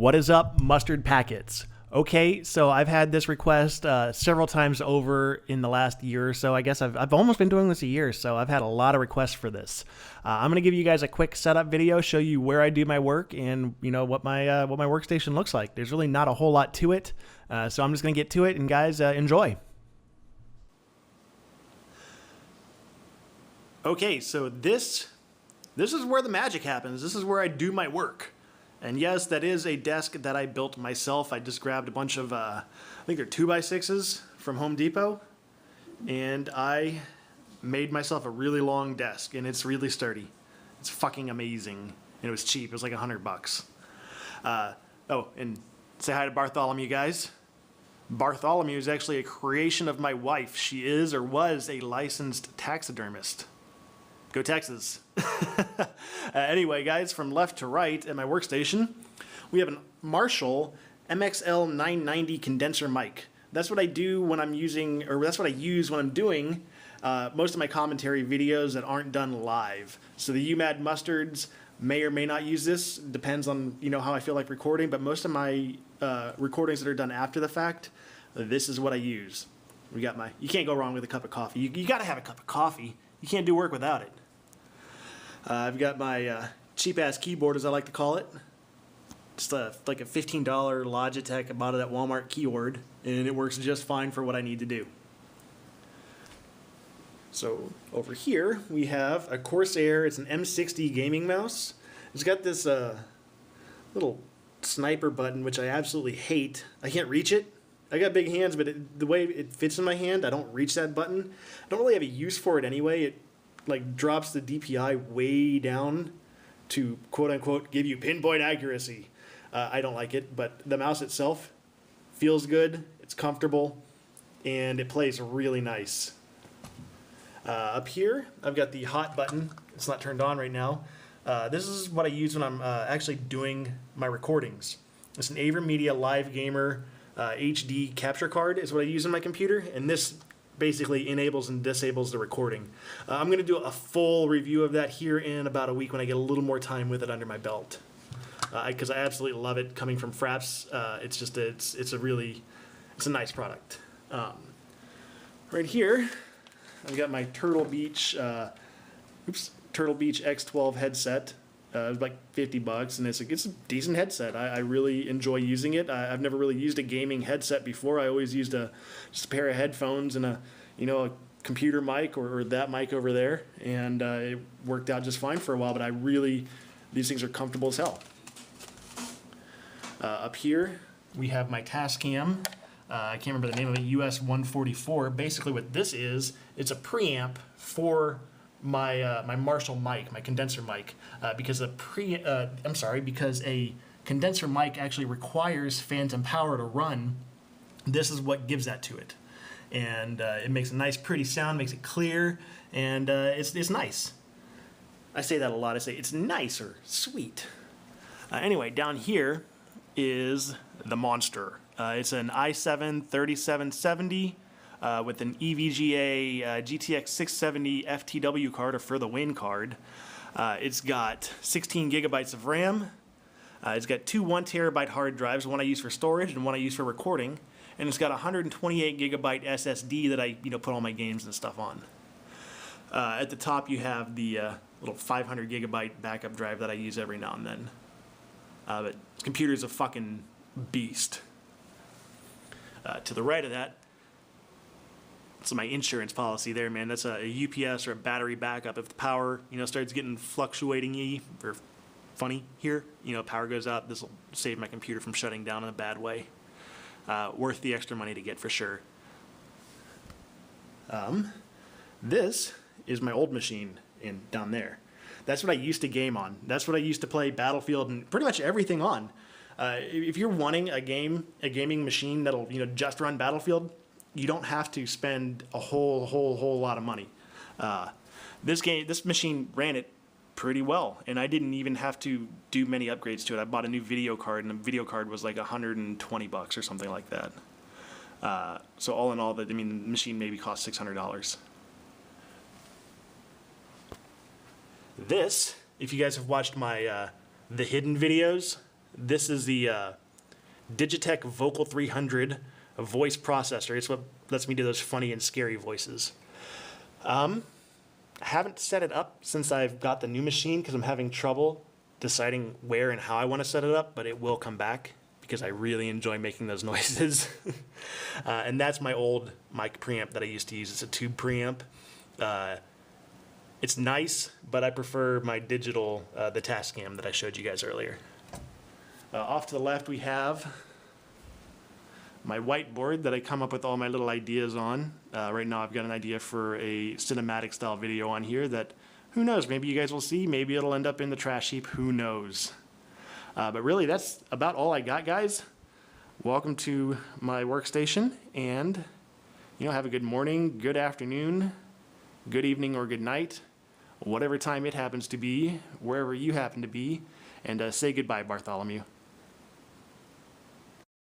What is up, mustard packets? Okay, so I've had this request several times over in the last year or so. I guess I've almost been doing this a year, so I've had a lot of requests for this. I'm gonna give you guys a quick setup video, show you where I do my work, and what my workstation looks like. There's really not a whole lot to it, so I'm just gonna get to it, and guys, enjoy. Okay, so this is where the magic happens. This is where I do my work. And yes, that is a desk that I built myself. I just grabbed a bunch of, I think they're 2x6s from Home Depot. And I made myself a really long desk, and it's really sturdy. It's fucking amazing. And it was cheap, it was like $100. Oh, and say hi to Bartholomew, guys. Bartholomew is actually a creation of my wife. She is or was a licensed taxidermist. Go Texas. Anyway, guys, from left to right at my workstation, we have a Marshall MXL 990 condenser mic. That's what I do when I'm using, or that's what I use when I'm doing most of my commentary videos that aren't done live. So the UMAD Mustards may or may not use this, depends on how I feel like recording, but most of my recordings that are done after the fact, this is what I use. You can't go wrong with a cup of coffee. You gotta have a cup of coffee. You can't do work without it. I've got my cheap-ass keyboard, as I like to call it. Just like a $15 Logitech. I bought it at Walmart keyboard, and it works just fine for what I need to do. So over here, we have a Corsair. It's an M60 gaming mouse. It's got this little sniper button, which I absolutely hate. I can't reach it. I got big hands, but the way it fits in my hand, I don't reach that button. I don't really have a use for it anyway. It drops the DPI way down to quote-unquote give you pinpoint accuracy. I don't like it, but the mouse itself feels good, it's comfortable, and it plays really nice. Up here, I've got the hot button. It's not turned on right now. This is what I use when I'm actually doing my recordings. It's an AverMedia Live Gamer HD capture card is what I use on my computer, and this basically enables and disables the recording. I'm going to do a full review of that here in about a week when I get a little more time with it under my belt. Because I absolutely love it coming from Fraps. It's a nice product. Right here, I've got my Turtle Beach X12 headset. It was like $50, and it's a decent headset. I really enjoy using it. I've never really used a gaming headset before. I always used just a pair of headphones and a computer mic or that mic over there, and it worked out just fine for a while. But these things are comfortable as hell. Up here, we have my Tascam. I can't remember the name of it. US-144. Basically, what this is, it's a preamp for my Marshall mic, my condenser mic, because a condenser mic actually requires phantom power to run. This is what gives that to it, and it makes a nice, pretty sound, makes it clear, and it's nice. I say that a lot. I say it's nice or sweet. Anyway, down here is the monster. It's an i7 3770. With an EVGA GTX 670 FTW card, or For the Win card. It's got 16 gigabytes of RAM. It's got two 1 terabyte hard drives, one I use for storage and one I use for recording. And it's got a 128 gigabyte SSD that I put all my games and stuff on. At the top you have the little 500 gigabyte backup drive that I use every now and then. But this computer's a fucking beast. To the right of that, it's my insurance policy there, man. That's a UPS or a battery backup. If the power, starts getting fluctuating-y or funny here, power goes out, this will save my computer from shutting down in a bad way. Worth the extra money to get for sure. This is my old machine down there. That's what I used to game on. That's what I used to play Battlefield and pretty much everything on. If you're wanting a gaming machine that'll just run Battlefield, you don't have to spend a whole lot of money. This machine ran it pretty well, and I didn't even have to do many upgrades to it. I bought a new video card, and the video card was like $120 or something like that. So all in all, the machine maybe cost $600. This, if you guys have watched my the hidden videos, This is the Digitech Vocal 300 voice processor. It's what lets me do those funny and scary voices. I haven't set it up since I've got the new machine because I'm having trouble deciding where and how I want to set it up, but it will come back because I really enjoy making those noises. And that's my old mic preamp that I used to use. It's a tube preamp. It's nice, but I prefer my digital, the Tascam that I showed you guys earlier. Off to the left we have my whiteboard that I come up with all my little ideas on. Right now I've got an idea for a cinematic style video on here that, who knows, maybe you guys will see, maybe it'll end up in the trash heap, who knows. But really that's about all I got, guys. Welcome to my workstation, and have a good morning, good afternoon, good evening, or good night, whatever time it happens to be, wherever you happen to be, and say goodbye, Bartholomew.